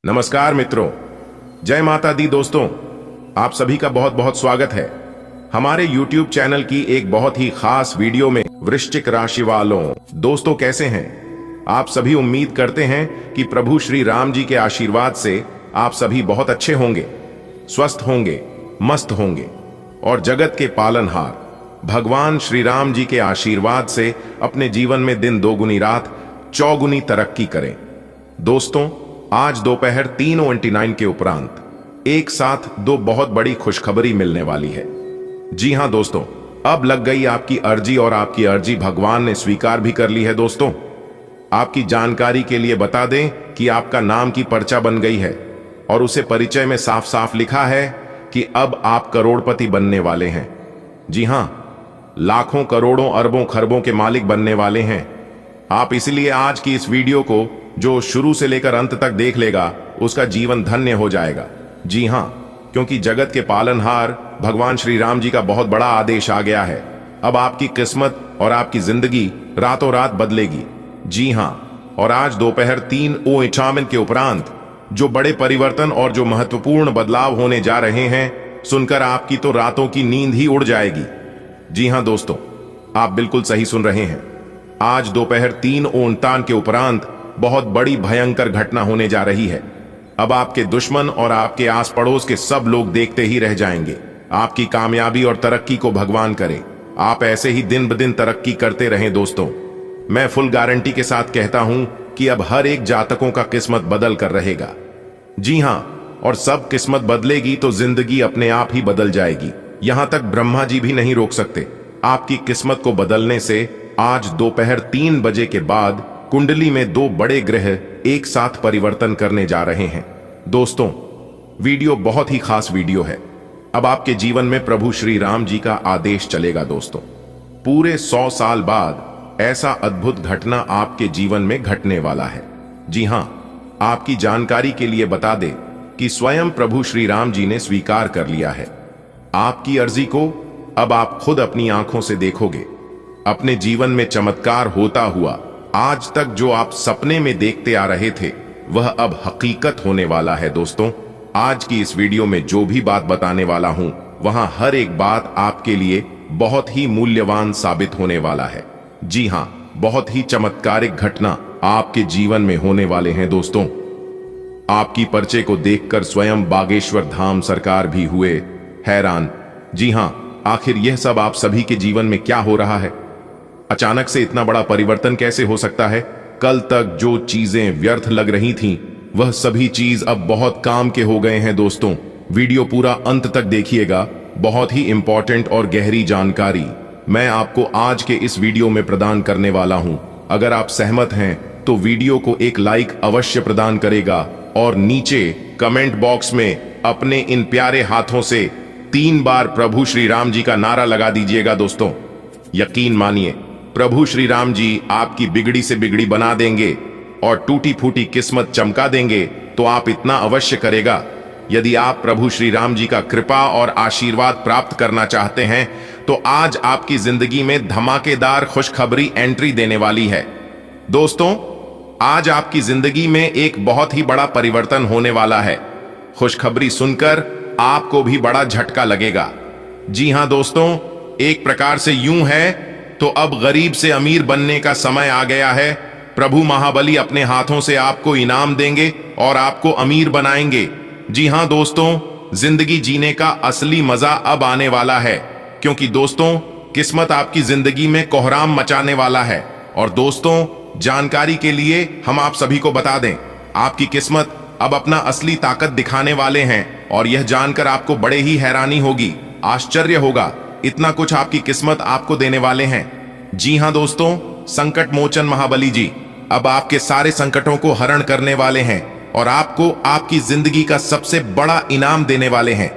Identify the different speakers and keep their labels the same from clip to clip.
Speaker 1: नमस्कार मित्रों, जय माता दी। दोस्तों, आप सभी का बहुत बहुत स्वागत है हमारे YouTube चैनल की एक बहुत ही खास वीडियो में। वृश्चिक राशि वालों, दोस्तों कैसे हैं आप सभी? उम्मीद करते हैं कि प्रभु श्री राम जी के आशीर्वाद से आप सभी बहुत अच्छे होंगे, स्वस्थ होंगे, मस्त होंगे और जगत के पालनहार भगवान श्री राम जी के आशीर्वाद से अपने जीवन में दिन दोगुनी रात चौगुनी तरक्की करें। दोस्तों, आज दोपहर 3:29 के उपरांत एक साथ दो बहुत बड़ी खुशखबरी मिलने वाली है। जी हां दोस्तों, अब लग गई आपकी अर्जी और आपकी अर्जी भगवान ने स्वीकार भी कर ली है। दोस्तों, आपकी जानकारी के लिए बता दें कि आपका नाम की पर्चा बन गई है और उसे परिचय में साफ साफ लिखा है कि अब आप करोड़पति बनने वाले हैं। जी हां, लाखों करोड़ों अरबों खरबों के मालिक बनने वाले हैं आप। इसलिए आज की इस वीडियो को जो शुरू से लेकर अंत तक देख लेगा उसका जीवन धन्य हो जाएगा। जी हां, क्योंकि जगत के पालनहार भगवान श्री राम जी का बहुत बड़ा आदेश आ गया है। अब आपकी किस्मत और आपकी जिंदगी रातों रात बदलेगी। जी हां, और आज दोपहर 3:58 के उपरांत जो बड़े परिवर्तन और जो महत्वपूर्ण बदलाव होने जा रहे हैं, सुनकर आपकी तो रातों की नींद ही उड़ जाएगी। जी हां दोस्तों, आप बिल्कुल सही सुन रहे हैं। आज दोपहर 3:59 के उपरांत बहुत बड़ी भयंकर घटना होने जा रही है। अब आपके दुश्मन और आपके आस पड़ोस के सब लोग देखते ही रह जाएंगे। आपकी कामयाबी और तरक्की को भगवान करे आप ऐसे ही दिन ब दिन तरक्की करते रहें। दोस्तों, मैं फुल गारंटी के साथ कहता हूं कि अब हर एक जातकों का किस्मत बदल कर रहेगा। जी हां, और सब किस्मत बदलेगी तो जिंदगी अपने आप ही बदल जाएगी। यहां तक ब्रह्मा जी भी नहीं रोक सकते आपकी किस्मत को बदलने से। आज दोपहर 3 बजे के बाद कुंडली में दो बड़े ग्रह एक साथ परिवर्तन करने जा रहे हैं। दोस्तों, वीडियो बहुत ही खास वीडियो है। अब आपके जीवन में प्रभु श्री राम जी का आदेश चलेगा। दोस्तों, पूरे 100 साल बाद ऐसा अद्भुत घटना आपके जीवन में घटने वाला है। जी हां, आपकी जानकारी के लिए बता दें कि स्वयं प्रभु श्री राम जी ने स्वीकार कर लिया है आपकी अर्जी को। अब आप खुद अपनी आंखों से देखोगे अपने जीवन में चमत्कार होता हुआ। आज तक जो आप सपने में देखते आ रहे थे वह अब हकीकत होने वाला है। दोस्तों, आज की इस वीडियो में जो भी बात बताने वाला हूं वहां हर एक बात आपके लिए बहुत ही मूल्यवान साबित होने वाला है। जी हां, बहुत ही चमत्कारिक घटना आपके जीवन में होने वाले हैं। दोस्तों, आपकी पर्चे को देखकर स्वयं बागेश्वर धाम सरकार भी हुए हैरान। जी हां, आखिर यह सब आप सभी के जीवन में क्या हो रहा है? अचानक से इतना बड़ा परिवर्तन कैसे हो सकता है? कल तक जो चीजें व्यर्थ लग रही थीं, वह सभी चीज अब बहुत काम के हो गए हैं। दोस्तों, वीडियो पूरा अंत तक देखिएगा। बहुत ही इंपॉर्टेंट और गहरी जानकारी मैं आपको आज के इस वीडियो में प्रदान करने वाला हूं। अगर आप सहमत हैं तो वीडियो को एक लाइक अवश्य प्रदान करेगा और नीचे कमेंट बॉक्स में अपने इन प्यारे हाथों से 3 बार प्रभु श्री राम जी का नारा लगा दीजिएगा। दोस्तों, यकीन मानिए, प्रभु श्री राम जी आपकी बिगड़ी से बिगड़ी बना देंगे और टूटी फूटी किस्मत चमका देंगे। तो आप इतना अवश्य करेगा। यदि आप प्रभु श्री राम जी का कृपा और आशीर्वाद प्राप्त करना चाहते हैं तो आज आपकी जिंदगी में धमाकेदार खुशखबरी एंट्री देने वाली है। दोस्तों, आज आपकी जिंदगी में एक बहुत ही बड़ा परिवर्तन होने वाला है। खुशखबरी सुनकर आपको भी बड़ा झटका लगेगा। जी हां दोस्तों, एक प्रकार से यूं है तो अब गरीब से अमीर बनने का समय आ गया है। प्रभु महाबली अपने हाथों से आपको इनाम देंगे और आपको अमीर बनाएंगे। जी हां दोस्तों, जिंदगी जीने का असली मजा अब आने वाला है, क्योंकि दोस्तों किस्मत आपकी जिंदगी में कोहराम मचाने वाला है। और दोस्तों, जानकारी के लिए हम आप सभी को बता दें, आपकी किस्मत अब अपना असली ताकत दिखाने वाले हैं और यह जानकर आपको बड़े ही हैरानी होगी, आश्चर्य होगा, इतना कुछ आपकी किस्मत आपको देने वाले हैं। जी हां दोस्तों, संकट मोचन महाबली जी अब आपके सारे संकटों को हरण करने वाले हैं और आपको आपकी जिंदगी का सबसे बड़ा इनाम देने वाले हैं।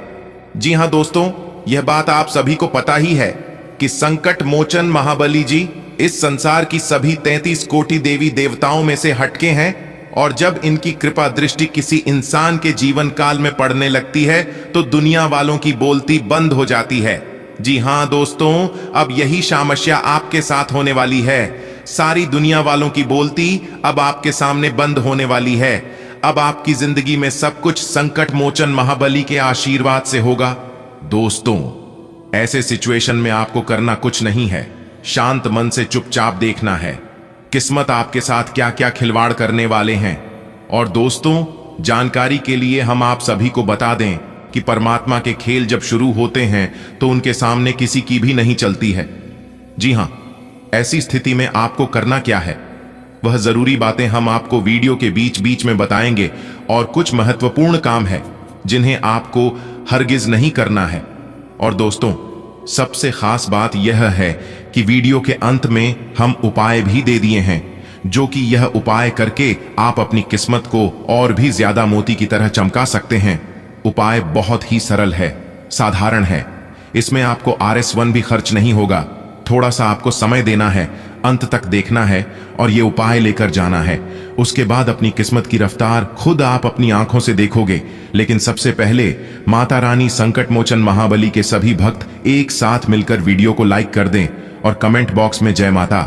Speaker 1: जी हां दोस्तों, यह बात आप सभी को पता ही है कि संकट मोचन महाबली जी इस संसार की सभी 33 कोटि देवी देवताओं में से हटके हैं और जब इनकी कृपा दृष्टि किसी इंसान के जीवन काल में पड़ने लगती है तो दुनिया वालों की बोलती बंद हो जाती है। जी हां दोस्तों, अब यही सामस्या आपके साथ होने वाली है। सारी दुनिया वालों की बोलती अब आपके सामने बंद होने वाली है। अब आपकी जिंदगी में सब कुछ संकट मोचन महाबली के आशीर्वाद से होगा। दोस्तों, ऐसे सिचुएशन में आपको करना कुछ नहीं है, शांत मन से चुपचाप देखना है किस्मत आपके साथ क्या क्या खिलवाड़ करने वाले हैं। और दोस्तों, जानकारी के लिए हम आप सभी को बता दें कि परमात्मा के खेल जब शुरू होते हैं तो उनके सामने किसी की भी नहीं चलती है। जी हां, ऐसी स्थिति में आपको करना क्या है, वह जरूरी बातें हम आपको वीडियो के बीच बीच में बताएंगे। और कुछ महत्वपूर्ण काम है जिन्हें आपको हरगिज नहीं करना है। और दोस्तों, सबसे खास बात यह है कि वीडियो के अंत में हम उपाय भी दे दिए हैं, जो कि यह उपाय करके आप अपनी किस्मत को और भी ज्यादा मोती की तरह चमका सकते हैं। उपाय बहुत ही सरल है, साधारण है। इसमें आपको RS1 भी खर्च नहीं होगा। थोड़ा सा आपको समय देना है, अंत तक देखना है और ये उपाय लेकर जाना है। उसके बाद अपनी किस्मत की रफ्तार खुद आप अपनी आंखों से देखोगे। लेकिन सबसे पहले माता रानी संकट मोचन महाबली के सभी भक्त एक साथ मिलकर वीडियो को लाइक कर दें और कमेंट बॉक्स में जय माता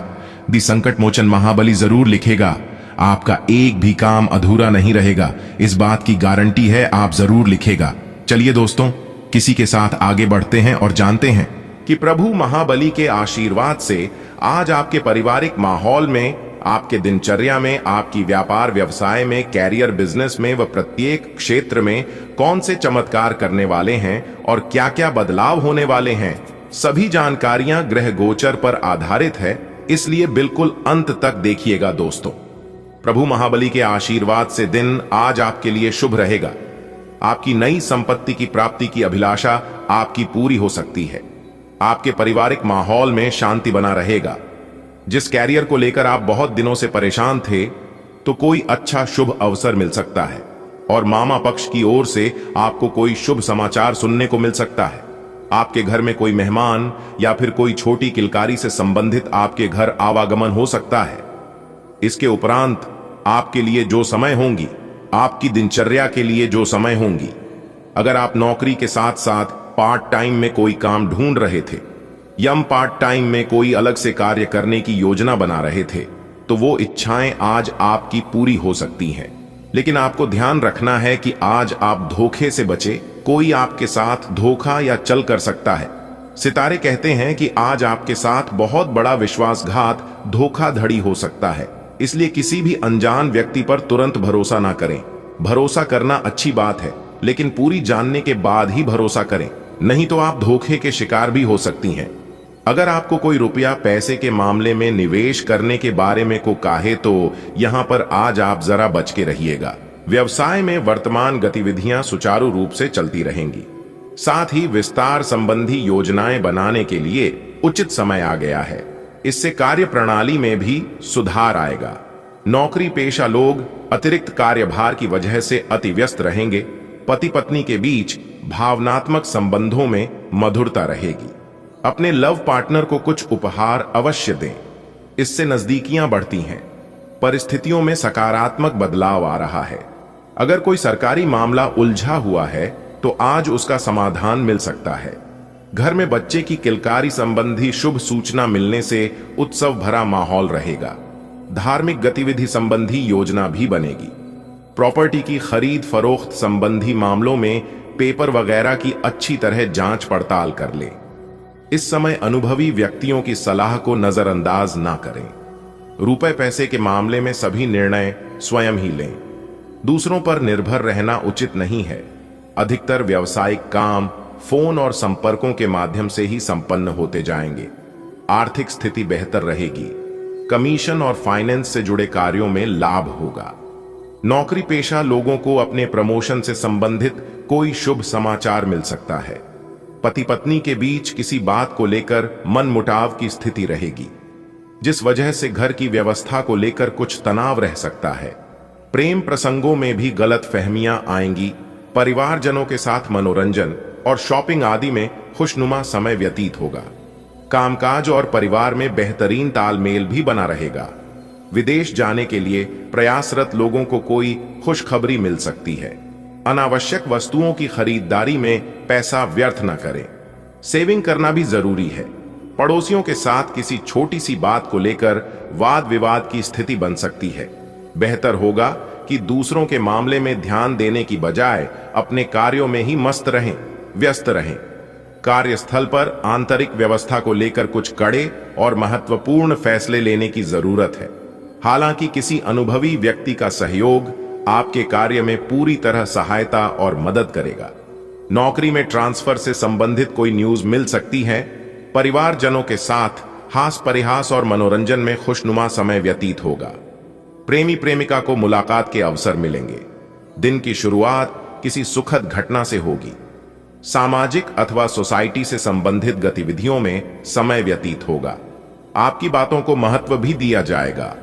Speaker 1: दी संकट मोचन महाबली जरूर लिखेगा। आपका एक भी काम अधूरा नहीं रहेगा, इस बात की गारंटी है, आप जरूर लिखेगा। चलिए दोस्तों, किसी के साथ आगे बढ़ते हैं और जानते हैं कि प्रभु महाबली के आशीर्वाद से आज आपके पारिवारिक माहौल में, आपके दिनचर्या में, आपकी व्यापार व्यवसाय में, कैरियर बिजनेस में व प्रत्येक क्षेत्र में कौन से चमत्कार करने वाले हैं और क्या क्या बदलाव होने वाले हैं, सभी जानकारियां ग्रह गोचर पर आधारित है। इसलिए बिल्कुल अंत तक देखिएगा दोस्तों। प्रभु महाबली के आशीर्वाद से दिन आज आपके लिए शुभ रहेगा। आपकी नई संपत्ति की प्राप्ति की अभिलाषा आपकी पूरी हो सकती है। आपके पारिवारिक माहौल में शांति बना रहेगा। जिस कैरियर को लेकर आप बहुत दिनों से परेशान थे, तो कोई अच्छा शुभ अवसर मिल सकता है और मामा पक्ष की ओर से आपको कोई शुभ समाचार सुनने को मिल सकता है। आपके घर में कोई मेहमान या फिर कोई छोटी किलकारी से संबंधित आपके घर आवागमन हो सकता है। इसके उपरांत आपके लिए जो समय होंगी, आपकी दिनचर्या के लिए जो समय होंगी, अगर आप नौकरी के साथ साथ पार्ट टाइम में कोई काम ढूंढ रहे थे या पार्ट टाइम में कोई अलग से कार्य करने की योजना बना रहे थे, तो वो इच्छाएं आज आपकी पूरी हो सकती हैं। लेकिन आपको ध्यान रखना है कि आज आप धोखे से बचे। कोई आपके साथ धोखा या चल कर सकता है। सितारे कहते हैं कि आज आपके साथ बहुत बड़ा विश्वासघात, धोखाधड़ी हो सकता है। इसलिए किसी भी अनजान व्यक्ति पर तुरंत भरोसा ना करें। भरोसा करना अच्छी बात है, लेकिन पूरी जानने के बाद ही भरोसा करें, नहीं तो आप धोखे के शिकार भी हो सकती हैं। अगर आपको कोई रुपया पैसे के मामले में निवेश करने के बारे में को कहे, तो यहां पर आज आप जरा बच के रहिएगा। व्यवसाय में वर्तमान गतिविधियां सुचारू रूप से चलती रहेंगी। साथ ही विस्तार संबंधी योजनाएं बनाने के लिए उचित समय आ गया है। इससे कार्य प्रणाली में भी सुधार आएगा। नौकरी पेशा लोग अतिरिक्त कार्यभार की वजह से अति व्यस्त रहेंगे। पति पत्नी के बीच भावनात्मक संबंधों में मधुरता रहेगी। अपने लव पार्टनर को कुछ उपहार अवश्य दें, इससे नजदीकियां बढ़ती हैं। परिस्थितियों में सकारात्मक बदलाव आ रहा है। अगर कोई सरकारी मामला उलझा हुआ है, तो आज उसका समाधान मिल सकता है। घर में बच्चे की किलकारी संबंधी शुभ सूचना मिलने से उत्सव भरा माहौल रहेगा। धार्मिक गतिविधि संबंधी योजना भी बनेगी। प्रॉपर्टी की खरीद फरोख्त संबंधी मामलों में पेपर वगैरह की अच्छी तरह जांच पड़ताल कर ले। इस समय अनुभवी व्यक्तियों की सलाह को नजरअंदाज ना करें। रुपए पैसे के मामले में सभी निर्णय स्वयं ही लें। दूसरों पर निर्भर रहना उचित नहीं है। अधिकतर व्यावसायिक काम फोन और संपर्कों के माध्यम से ही संपन्न होते जाएंगे। आर्थिक स्थिति बेहतर रहेगी। कमीशन और फाइनेंस से जुड़े कार्यों में लाभ होगा। नौकरी पेशा लोगों को अपने प्रमोशन से संबंधित कोई शुभ समाचार मिल सकता है। पति पत्नी के बीच किसी बात को लेकर मनमुटाव की स्थिति रहेगी, जिस वजह से घर की व्यवस्था को लेकर कुछ तनाव रह सकता है। प्रेम प्रसंगों में भी गलत फहमियां आएंगी। परिवारजनों के साथ मनोरंजन और शॉपिंग आदि में खुशनुमा समय व्यतीत होगा। कामकाज और परिवार में बेहतरीन तालमेल भी बना रहेगा। विदेश जाने के लिए प्रयासरत लोगों को कोई खुशखबरी मिल सकती है। अनावश्यक वस्तुओं की खरीदारी में पैसा व्यर्थ न करें। सेविंग करना भी जरूरी है। पड़ोसियों के साथ किसी छोटी सी बात को लेकर वाद विवाद की स्थिति बन सकती है। बेहतर होगा कि दूसरों के मामले में ध्यान देने की बजाय अपने कार्यों में ही मस्त रहें, व्यस्त रहें। कार्यस्थल पर आंतरिक व्यवस्था को लेकर कुछ कड़े और महत्वपूर्ण फैसले लेने की जरूरत है। हालांकि किसी अनुभवी व्यक्ति का सहयोग आपके कार्य में पूरी तरह सहायता और मदद करेगा। नौकरी में ट्रांसफर से संबंधित कोई न्यूज मिल सकती है। परिवारजनों के साथ हास परिहास और मनोरंजन में खुशनुमा समय व्यतीत होगा। प्रेमी प्रेमिका को मुलाकात के अवसर मिलेंगे। दिन की शुरुआत किसी सुखद घटना से होगी। सामाजिक अथवा सोसाइटी से संबंधित गतिविधियों में समय व्यतीत होगा। आपकी बातों को महत्व भी दिया जाएगा।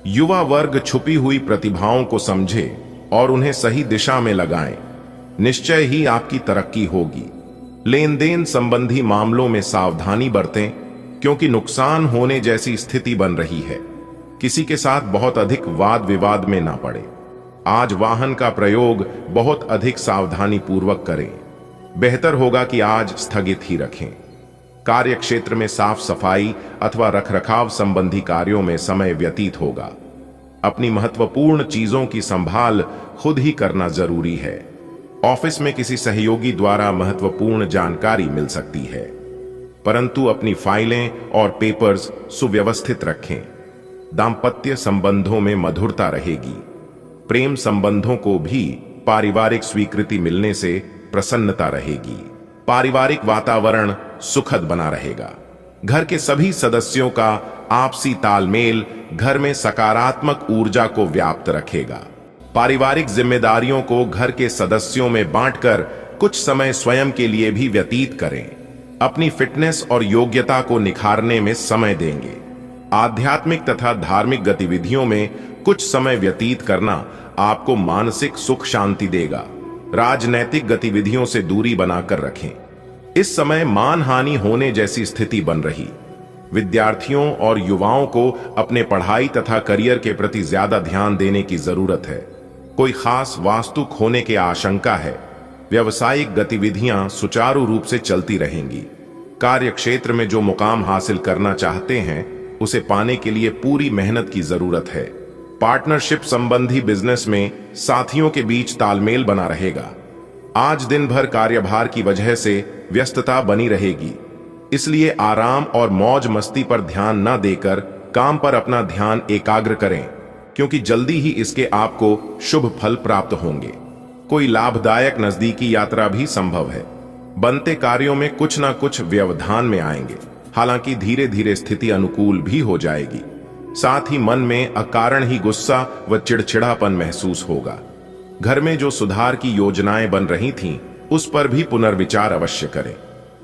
Speaker 1: युवा वर्ग छुपी हुई प्रतिभाओं को समझे और उन्हें सही दिशा में लगाएं। निश्चय ही आपकी तरक्की होगी। लेन देन संबंधी मामलों में सावधानी बरतें, क्योंकि नुकसान होने जैसी स्थिति बन रही है। किसी के साथ बहुत अधिक वाद विवाद में ना पड़े। आज वाहन का प्रयोग बहुत अधिक सावधानी पूर्वक करें। बेहतर होगा कि आज स्थगित ही रखें। कार्य क्षेत्र में साफ सफाई अथवा रखरखाव संबंधी कार्यों में समय व्यतीत होगा। अपनी महत्वपूर्ण चीजों की संभाल खुद ही करना जरूरी है। ऑफिस में किसी सहयोगी द्वारा महत्वपूर्ण जानकारी मिल सकती है, परंतु अपनी फाइलें और पेपर्स सुव्यवस्थित रखें। दाम्पत्य संबंधों में मधुरता रहेगी। प्रेम संबंधों को भी पारिवारिक स्वीकृति मिलने से प्रसन्नता रहेगी। पारिवारिक वातावरण सुखद बना रहेगा। घर के सभी सदस्यों का आपसी तालमेल घर में सकारात्मक ऊर्जा को व्याप्त रखेगा। पारिवारिक जिम्मेदारियों को घर के सदस्यों में बांटकर कुछ समय स्वयं के लिए भी व्यतीत करें। अपनी फिटनेस और योग्यता को निखारने में समय देंगे। आध्यात्मिक तथा धार्मिक गतिविधियों में कुछ समय व्यतीत करना आपको मानसिक सुख शांति देगा। राजनैतिक गतिविधियों से दूरी बनाकर रखें। इस समय मानहानि होने जैसी स्थिति बन रही। विद्यार्थियों और युवाओं को अपने पढ़ाई तथा करियर के प्रति ज्यादा ध्यान देने की जरूरत है। कोई खास वास्तु खोने की आशंका है। व्यावसायिक गतिविधियां सुचारू रूप से चलती रहेंगी। कार्य क्षेत्र में जो मुकाम हासिल करना चाहते हैं, उसे पाने के लिए पूरी मेहनत की जरूरत है। पार्टनरशिप संबंधी बिजनेस में साथियों के बीच तालमेल बना रहेगा। आज दिन भर कार्यभार की वजह से व्यस्तता बनी रहेगी, इसलिए आराम और मौज मस्ती पर ध्यान न देकर काम पर अपना ध्यान एकाग्र करें, क्योंकि जल्दी ही इसके आपको शुभ फल प्राप्त होंगे। कोई लाभदायक नजदीकी यात्रा भी संभव है। बनते कार्यों में कुछ ना कुछ व्यवधान में आएंगे, हालांकि धीरे धीरे स्थिति अनुकूल भी हो जाएगी। साथ ही मन में अकारण ही गुस्सा व चिड़चिड़ापन महसूस होगा। घर में जो सुधार की योजनाएं बन रही थीं, उस पर भी पुनर्विचार अवश्य करें।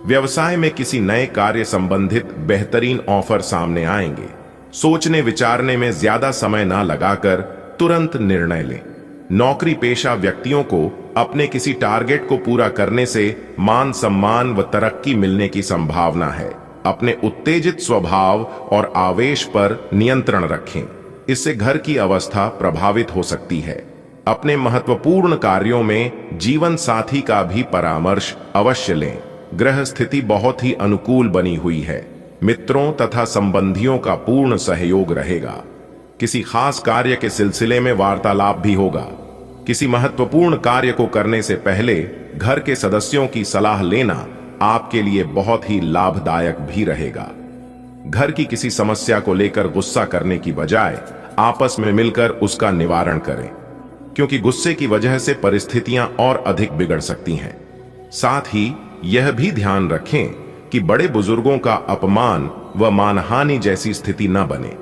Speaker 1: व्यवसाय में किसी नए कार्य संबंधित बेहतरीन ऑफर सामने आएंगे। सोचने विचारने में ज्यादा समय ना लगाकर तुरंत निर्णय लें। नौकरी पेशा व्यक्तियों को अपने किसी टारगेट को पूरा करने से मान सम्मान व तरक्की मिलने की संभावना है। अपने उत्तेजित स्वभाव और आवेश पर नियंत्रण रखें, इससे घर की अवस्था प्रभावित हो सकती है। अपने महत्वपूर्ण कार्यों में जीवन साथी का भी परामर्श अवश्य लें। ग्रह स्थिति बहुत ही अनुकूल बनी हुई है। मित्रों तथा संबंधियों का पूर्ण सहयोग रहेगा। किसी खास कार्य के सिलसिले में वार्तालाप भी होगा। किसी महत्वपूर्ण कार्य को करने से पहले घर के सदस्यों की सलाह लेना आपके लिए बहुत ही लाभदायक भी रहेगा। घर की किसी समस्या को लेकर गुस्सा करने की बजाय आपस में मिलकर उसका निवारण करें, क्योंकि गुस्से की वजह से परिस्थितियां और अधिक बिगड़ सकती हैं। साथ ही यह भी ध्यान रखें कि बड़े बुजुर्गों का अपमान व मानहानि जैसी स्थिति न बने।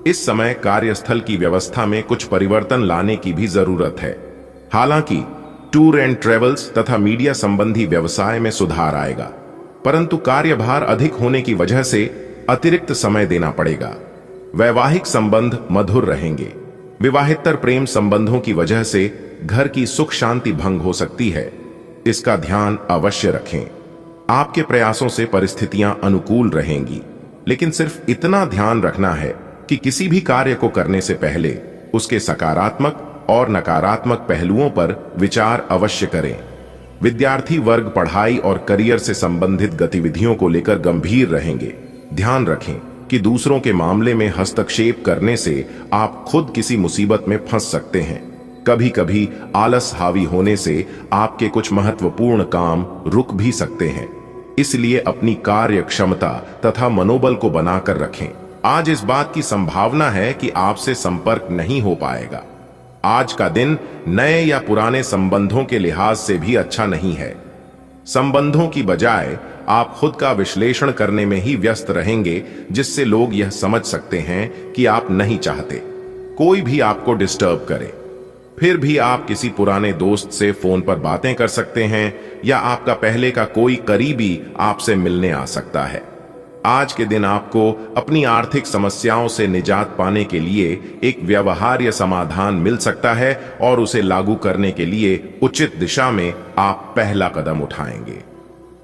Speaker 1: इस समय कार्यस्थल की व्यवस्था में कुछ परिवर्तन लाने की भी जरूरत है। हालांकि टूर एंड ट्रेवल्स तथा मीडिया संबंधी व्यवसाय में सुधार आएगा, परंतु कार्यभार अधिक होने की वजह से अतिरिक्त समय देना पड़ेगा। वैवाहिक संबंध मधुर रहेंगे। विवाहितर प्रेम संबंधों की वजह से घर की सुख शांति भंग हो सकती है, इसका ध्यान अवश्य रखें। आपके प्रयासों से परिस्थितियां अनुकूल रहेंगी, लेकिन सिर्फ इतना ध्यान रखना है कि किसी भी कार्य को करने से पहले उसके सकारात्मक और नकारात्मक पहलुओं पर विचार अवश्य करें। विद्यार्थी वर्ग पढ़ाई और करियर से संबंधित गतिविधियों को लेकर गंभीर रहेंगे। ध्यान रखें कि दूसरों के मामले में हस्तक्षेप करने से आप खुद किसी मुसीबत में फंस सकते हैं। कभी कभी आलस हावी होने से आपके कुछ महत्वपूर्ण काम रुक भी सकते हैं, इसलिए अपनी कार्य क्षमता तथा मनोबल को बनाकर रखें। आज इस बात की संभावना है कि आपसे संपर्क नहीं हो पाएगा। आज का दिन नए या पुराने संबंधों के लिहाज से भी अच्छा नहीं है। संबंधों की बजाय आप खुद का विश्लेषण करने में ही व्यस्त रहेंगे, जिससे लोग यह समझ सकते हैं कि आप नहीं चाहते कोई भी आपको डिस्टर्ब करे। फिर भी आप किसी पुराने दोस्त से फोन पर बातें कर सकते हैं या आपका पहले का कोई करीबी आपसे मिलने आ सकता है। आज के दिन आपको अपनी आर्थिक समस्याओं से निजात पाने के लिए एक व्यवहार्य समाधान मिल सकता है और उसे लागू करने के लिए उचित दिशा में आप पहला कदम उठाएंगे।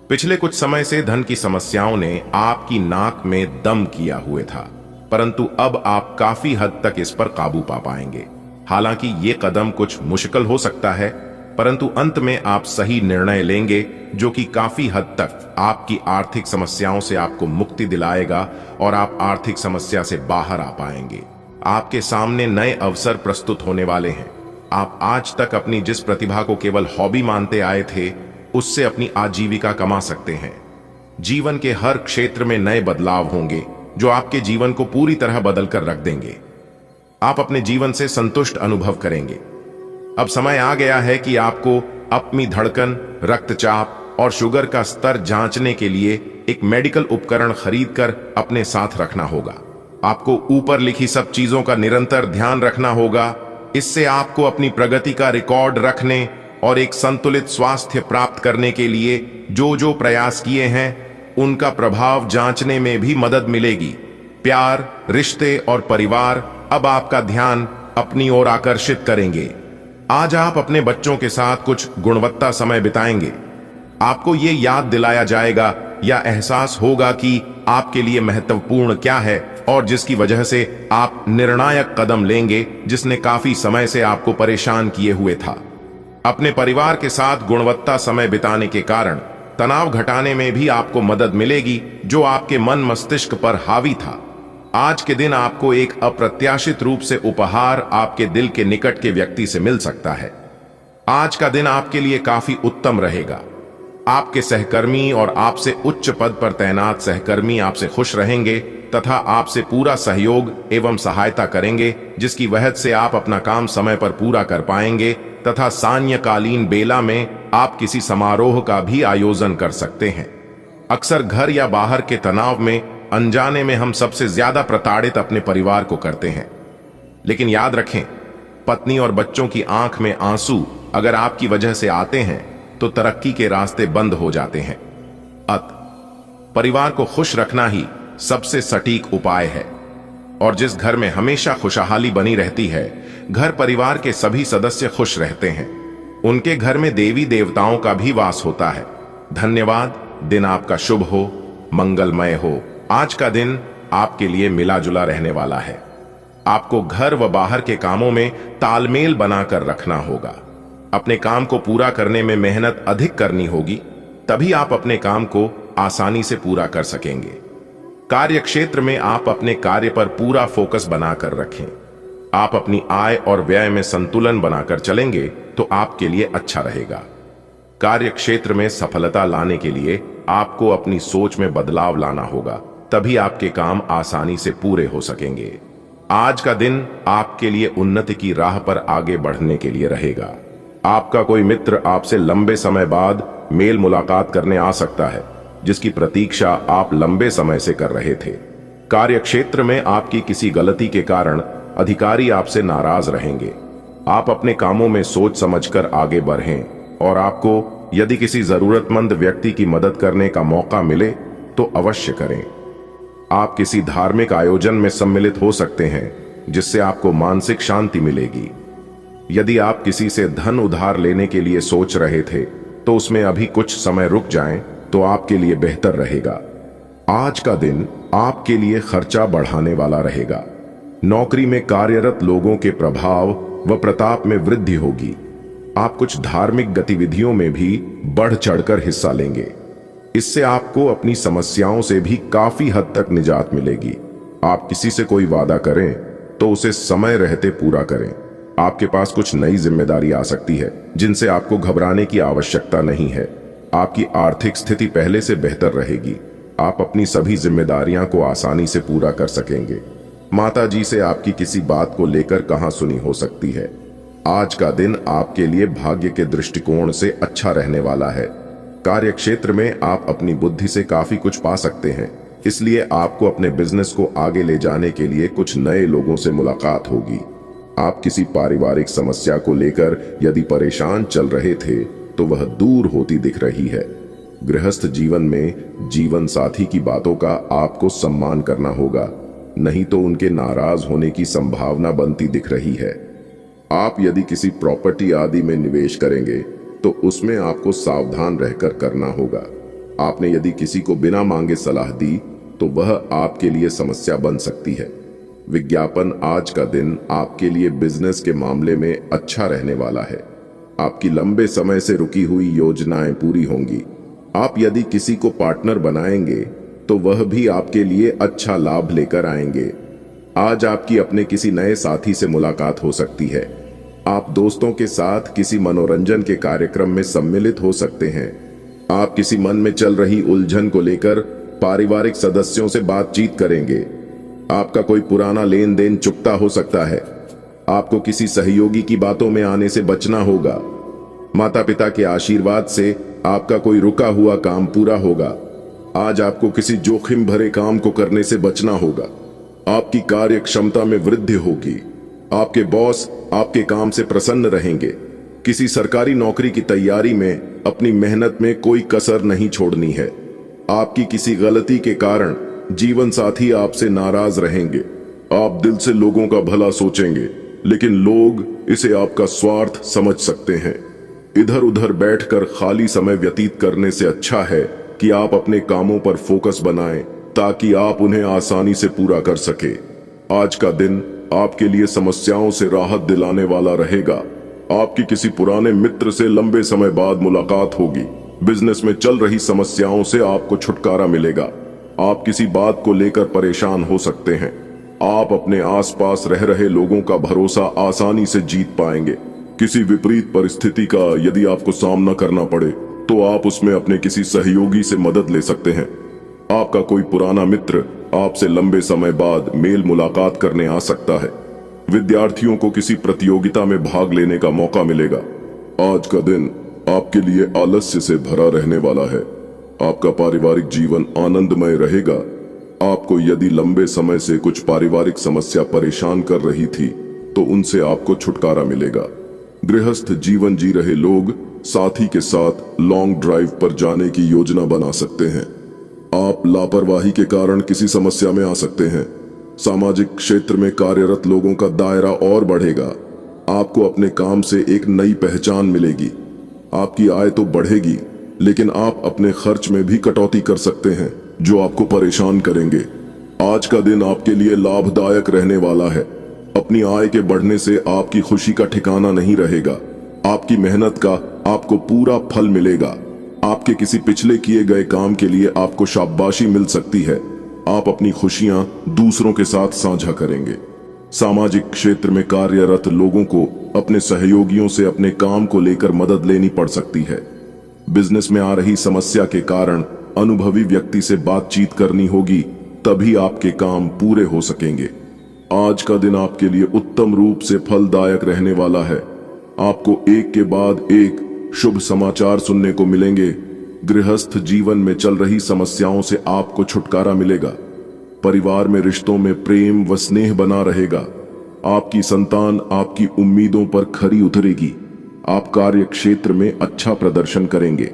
Speaker 1: पिछले कुछ समय से धन की समस्याओं ने आपकी नाक में दम किया हुए था, परंतु अब आप काफी हद तक इस पर काबू पा पाएंगे। हालांकि ये कदम कुछ मुश्किल हो सकता है, परंतु अंत में आप सही निर्णय लेंगे जो कि काफी हद तक आपकी आर्थिक समस्याओं से आपको मुक्ति दिलाएगा और आप आर्थिक समस्या से बाहर आ पाएंगे। आपके सामने नए अवसर प्रस्तुत होने वाले हैं। आप आज तक अपनी जिस प्रतिभा को केवल हॉबी मानते आए थे, उससे अपनी आजीविका कमा सकते हैं। जीवन के हर क्षेत्र में नए बदलाव होंगे जो आपके जीवन को पूरी तरह बदल कर रख देंगे। आप अपने जीवन से संतुष्ट अनुभव करेंगे। अब समय आ गया है कि आपको अपनी धड़कन, रक्तचाप और शुगर का स्तर जांचने के लिए एक मेडिकल उपकरण खरीदकर अपने साथ रखना होगा। आपको ऊपर लिखी सब चीजों का निरंतर ध्यान रखना होगा। इससे आपको अपनी प्रगति का रिकॉर्ड रखने और एक संतुलित स्वास्थ्य प्राप्त करने के लिए जो जो प्रयास किए हैं उनका प्रभाव जांचने में भी मदद मिलेगी। प्यार, रिश्ते और परिवार अब आपका ध्यान अपनी ओर आकर्षित करेंगे। आज आप अपने बच्चों के साथ कुछ गुणवत्ता समय बिताएंगे। आपको ये याद दिलाया जाएगा या एहसास होगा कि आपके लिए महत्वपूर्ण क्या है और जिसकी वजह से आप निर्णायक कदम लेंगे जिसने काफी समय से आपको परेशान किए हुए था। अपने परिवार के साथ गुणवत्ता समय बिताने के कारण तनाव घटाने में भी आपको मदद मिलेगी जो आपके मन मस्तिष्क पर हावी था। आज के दिन आपको एक अप्रत्याशित रूप से उपहार आपके दिल के निकट के व्यक्ति से मिल सकता है। आज का दिन आपके लिए काफी उत्तम रहेगा। आपके सहकर्मी और आपसे उच्च पद पर तैनात सहकर्मी आपसे खुश रहेंगे तथा आपसे पूरा सहयोग एवं सहायता करेंगे, जिसकी वजह से आप अपना काम समय पर पूरा कर पाएंगे तथा सायंकालीन बेला में आप किसी समारोह का भी आयोजन कर सकते हैं। अक्सर घर या बाहर के तनाव में अनजाने में हम सबसे ज्यादा प्रताड़ित अपने परिवार को करते हैं। लेकिन याद रखें, पत्नी और बच्चों की आंख में आंसू अगर आपकी वजह से आते हैं तो तरक्की के रास्ते बंद हो जाते हैं। परिवार को खुश रखना ही सबसे सटीक उपाय है और जिस घर में हमेशा खुशहाली बनी रहती है, घर परिवार के सभी सदस्य खुश रहते हैं। उनके घर में देवी देवताओं का भी वास होता है। धन्यवाद। दिन आपका शुभ हो, मंगलमय हो। आज का दिन आपके लिए मिला जुला रहने वाला है। आपको घर व बाहर के कामों में तालमेल बनाकर रखना होगा। अपने काम को पूरा करने में मेहनत अधिक करनी होगी, तभी आप अपने काम को आसानी से पूरा कर सकेंगे। कार्य क्षेत्र में आप अपने कार्य पर पूरा फोकस बनाकर रखें। आप अपनी आय और व्यय में संतुलन बनाकर चलेंगे तो आपके लिए अच्छा रहेगा। कार्य क्षेत्र में सफलता लाने के लिए आपको अपनी सोच में बदलाव लाना होगा, तभी आपके काम आसानी से पूरे हो सकेंगे। आज का दिन आपके लिए उन्नति की राह पर आगे बढ़ने के लिए रहेगा। आपका कोई मित्र आपसे लंबे समय बाद मेल मुलाकात करने आ सकता है, जिसकी प्रतीक्षा आप लंबे समय से कर रहे थे। कार्य क्षेत्र में आपकी किसी गलती के कारण अधिकारी आपसे नाराज रहेंगे। आप अपने कामों में सोच समझकर आगे बढ़ें और आपको यदि किसी जरूरतमंद व्यक्ति की मदद करने का मौका मिले तो अवश्य करें। आप किसी धार्मिक आयोजन में सम्मिलित हो सकते हैं, जिससे आपको मानसिक शांति मिलेगी। यदि आप किसी से धन उधार लेने के लिए सोच रहे थे तो उसमें अभी कुछ समय रुक जाएं तो आपके लिए बेहतर रहेगा। आज का दिन आपके लिए खर्चा बढ़ाने वाला रहेगा। नौकरी में कार्यरत लोगों के प्रभाव व प्रताप में वृद्धि होगी। आप कुछ धार्मिक गतिविधियों में भी बढ़ चढ़कर हिस्सा लेंगे। इससे आपको अपनी समस्याओं से भी काफी हद तक निजात मिलेगी। आप किसी से कोई वादा करें तो उसे समय रहते पूरा करें। आपके पास कुछ नई जिम्मेदारी आ सकती है जिनसे आपको घबराने की आवश्यकता नहीं है। आपकी आर्थिक स्थिति पहले से बेहतर रहेगी। आप अपनी सभी जिम्मेदारियां को आसानी से पूरा कर सकेंगे। माता जी से आपकी किसी बात को लेकर कहां सुनी हो सकती है। आज का दिन आपके लिए भाग्य के दृष्टिकोण से अच्छा रहने वाला है। कार्य क्षेत्र में आप अपनी बुद्धि से काफी कुछ पा सकते हैं, इसलिए आपको अपने बिजनेस को आगे ले जाने के लिए कुछ नए लोगों से मुलाकात होगी। आप किसी पारिवारिक समस्या को लेकर यदि परेशान चल रहे थे तो वह दूर होती दिख रही है। गृहस्थ जीवन में जीवन साथी की बातों का आपको सम्मान करना होगा, नहीं तो उनके नाराज होने की संभावना बनती दिख रही है। आप यदि किसी प्रॉपर्टी आदि में निवेश करेंगे तो उसमें आपको सावधान रहकर करना होगा। आपने यदि किसी को बिना मांगे सलाह दी तो वह आपके लिए समस्या बन सकती है। विज्ञापन आज का दिन आपके लिए बिजनेस के मामले में अच्छा रहने वाला है। आपकी लंबे समय से रुकी हुई योजनाएं पूरी होंगी। आप यदि किसी को पार्टनर बनाएंगे तो वह भी आपके लिए अच्छा लाभ लेकर आएंगे। आज आपकी अपने किसी नए साथी से मुलाकात हो सकती है। आप दोस्तों के साथ किसी मनोरंजन के कार्यक्रम में सम्मिलित हो सकते हैं। आप किसी मन में चल रही उलझन को लेकर पारिवारिक सदस्यों से बातचीत करेंगे। आपका कोई पुराना लेन देन चुकता हो सकता है। आपको किसी सहयोगी की बातों में आने से बचना होगा। माता पिता के आशीर्वाद से आपका कोई रुका हुआ काम पूरा होगा। आज आपको किसी जोखिम भरे काम को करने से बचना होगा। आपकी कार्य क्षमता में वृद्धि होगी। आपके बॉस आपके काम से प्रसन्न रहेंगे। किसी सरकारी नौकरी की तैयारी में अपनी मेहनत में कोई कसर नहीं छोड़नी है। आपकी किसी गलती के कारण जीवन साथी आपसे नाराज रहेंगे। आप दिल से लोगों का भला सोचेंगे, लेकिन लोग इसे आपका स्वार्थ समझ सकते हैं। इधर उधर बैठकर खाली समय व्यतीत करने से अच्छा है कि आप अपने कामों पर फोकस बनाएं ताकि आप उन्हें आसानी से पूरा कर सके। आज का दिन आपके लिए समस्याओं से राहत दिलाने वाला रहेगा। आपकी किसी पुराने मित्र से लंबे समय बाद मुलाकात होगी। बिजनेस में चल रही समस्याओं से आपको छुटकारा मिलेगा। आप किसी बात को लेकर परेशान हो सकते हैं। आप अपने आसपास रह रहे लोगों का भरोसा आसानी से जीत पाएंगे। किसी विपरीत परिस्थिति का यदि आपको सामना करना पड़े तो आप उसमें अपने किसी सहयोगी से मदद ले सकते हैं। आपका कोई पुराना मित्र आपसे लंबे समय बाद मेल मुलाकात करने आ सकता है। विद्यार्थियों को किसी प्रतियोगिता में भाग लेने का मौका मिलेगा। आज का दिन आपके लिए आलस्य से भरा रहने वाला है। आपका पारिवारिक जीवन आनंदमय रहेगा। आपको यदि लंबे समय से कुछ पारिवारिक समस्या परेशान कर रही थी तो उनसे आपको छुटकारा मिलेगा। गृहस्थ जीवन जी रहे लोग साथी के साथ लॉन्ग ड्राइव पर जाने की योजना बना सकते हैं। आप लापरवाही के कारण किसी समस्या में आ सकते हैं। सामाजिक क्षेत्र में कार्यरत लोगों का दायरा और बढ़ेगा। आपको अपने काम से एक नई पहचान मिलेगी। आपकी आय तो बढ़ेगी, लेकिन आप अपने खर्च में भी कटौती कर सकते हैं जो आपको परेशान करेंगे। आज का दिन आपके लिए लाभदायक रहने वाला है। अपनी आय के बढ़ने से आपकी खुशी का ठिकाना नहीं रहेगा। आपकी मेहनत का आपको पूरा फल मिलेगा। आपके किसी पिछले किए गए काम के लिए आपको शाबाशी मिल सकती है। आप अपनी खुशियां दूसरों के साथ साझा करेंगे। सामाजिक क्षेत्र में कार्यरत लोगों को अपने सहयोगियों से अपने काम को लेकर मदद लेनी पड़ सकती है। बिजनेस में आ रही समस्या के कारण अनुभवी व्यक्ति से बातचीत करनी होगी, तभी आपके काम पूरे हो सकेंगे। आज का दिन आपके लिए उत्तम रूप से फलदायक रहने वाला है। आपको एक के बाद एक शुभ समाचार सुनने को मिलेंगे। गृहस्थ जीवन में चल रही समस्याओं से आपको छुटकारा मिलेगा। परिवार में रिश्तों में प्रेम व स्नेह बना रहेगा। आपकी संतान आपकी उम्मीदों पर खरी उतरेगी। आप कार्य क्षेत्र में अच्छा प्रदर्शन करेंगे।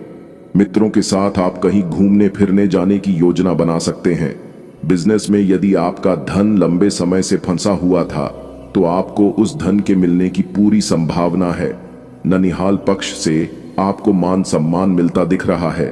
Speaker 1: मित्रों के साथ आप कहीं घूमने फिरने जाने की योजना बना सकते हैं। बिजनेस में यदि आपका धन लंबे समय से फंसा हुआ था तो आपको उस धन के मिलने की पूरी संभावना है। ननिहाल पक्ष से आपको मान सम्मान मिलता दिख रहा है।